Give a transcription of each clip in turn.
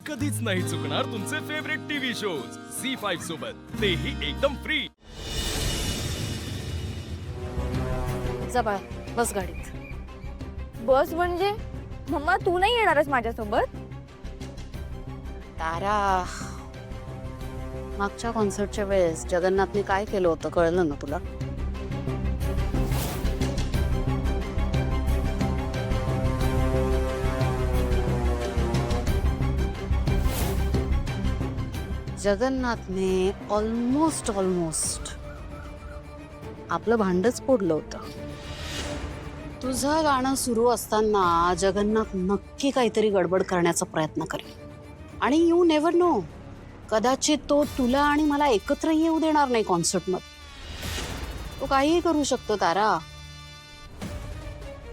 कधीच नाही चुकणार तुमचे फेवरेट टीव्ही शोज झी5 सोबत, तेही एकदम फ्री। जा बाळा, बस गाडीत। बस म्हणजे मम्मा तू नाही येणारच माझ्यासोबत? तारा, मागच्या कॉन्सर्टच्या वेळेस जगन्नाथने काय केलं होतं कळलं ना तुला? जगन्नाथने ऑलमोस्ट आपलं भांडच फोडलं होतं। तुझं गाणं सुरू असताना जगन्नाथ नक्की काहीतरी गडबड करण्याचा प्रयत्न करेल आणि यू नेव्हर नो, कदाचित तो तुला आणि मला एकत्र येऊ देणार नाही कॉन्सर्टमध्ये। तो काहीही करू शकतो तारा,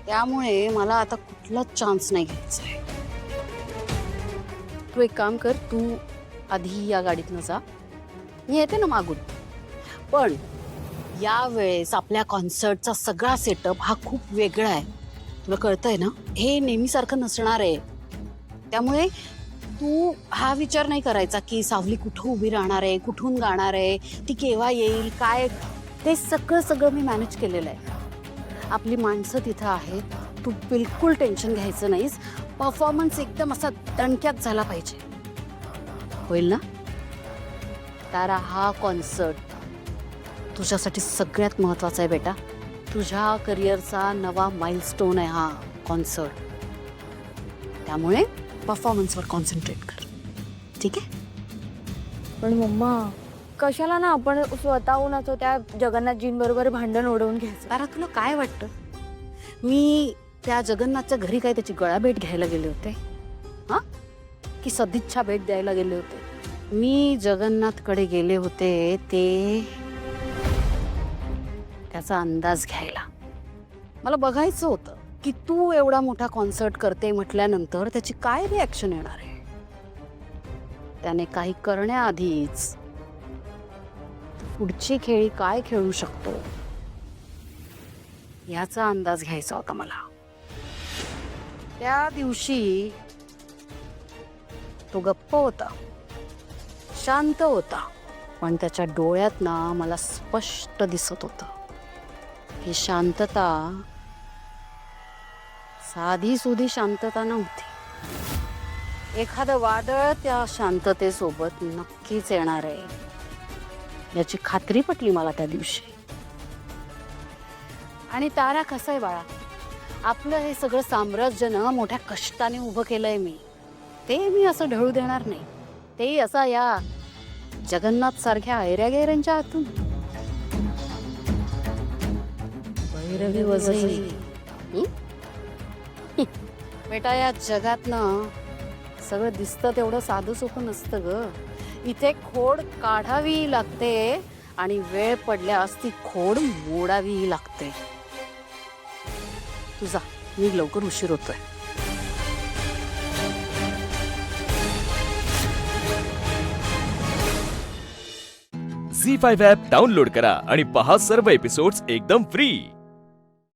त्यामुळे मला आता कुठलाच चान्स नाही घ्यायचा आहे। तू एक काम कर, तू आधी या गाडीतनं जा, मी येते ना मागून। पण यावेळेस आपल्या कॉन्सर्टचा सगळा सेटअप हा खूप वेगळा आहे, तुला कळतंय ना? हे नेहमीसारखं नसणार आहे। त्यामुळे तू हा विचार नाही करायचा की सावली कुठं उभी राहणार आहे, कुठून गाणार आहे, ती केव्हा येईल, काय, ते सगळं मी मॅनेज केलेलं आहे। आपली माणसं तिथं आहेत, तू बिलकुल टेन्शन घ्यायचं नाहीस। परफॉर्मन्स एकदम असा दणक्यात झाला पाहिजे, होईल ना? तारा, हा कॉन्सर्ट तुझ्यासाठी सगळ्यात महत्त्वाचा आहे बेटा। तुझ्या करिअरचा नवा माइलस्टोन आहे हा कॉन्सर्ट, त्यामुळे परफॉर्मन्सवर कॉन्सन्ट्रेट कर, ठीक आहे? पण मम्मा कशाला ना आपण स्वतःहून असं त्या जगन्नाथजींबरोबर भांडण ओढवून घ्यायचं? तारा, तुला काय वाटतं मी त्या जगन्नाथच्या घरी काय त्याची गळाभेट घ्यायला गेले होते हा, की सदिच्छा भेट द्यायला गेले होते? मी जगन्नाथकडे गेले होते ते त्याचा अंदाज घ्यायला। मला बघायचं होतं की तू एवढा मोठा कॉन्सर्ट करते म्हटल्यानंतर त्याची काय रिॲक्शन येणार आहे। त्याने काही करण्याआधीच पुढची खेळी काय खेळू शकतो याचा अंदाज घ्यायचा होता मला। त्या दिवशी तो गप्प होता, शांत होता, पण त्याच्या डोळ्यात ना मला स्पष्ट दिसत होतं ही शांतता साधी सुधी शांतता नव्हती। एखादं वादळ त्या शांततेसोबत नक्कीच येणार आहे याची खात्री पटली मला त्या दिवशी। आणि तारा, कसं आहे बाळा, आपलं हे सगळं साम्राज्य ना मोठ्या कष्टाने उभं केलंय मी, ते मी असं ढळू देणार नाही, ते असा या जगन्नाथ सारख्या ऐऱ्यागैऱ्यांच्या हातून। भैरवी वजई बेटा, या जगात ना सगळं दिसतं तेवढं साधं सोपं नसतं ग। इथे खोड काढावी लागते आणि वेळ पडल्यास ती खोड मोडावी लागते। तुझा मी लवकर उशीर होतोय। झी5 ॲप डाउनलोड करा आणि पहा सर्व एपिसोड्स एकदम फ्री।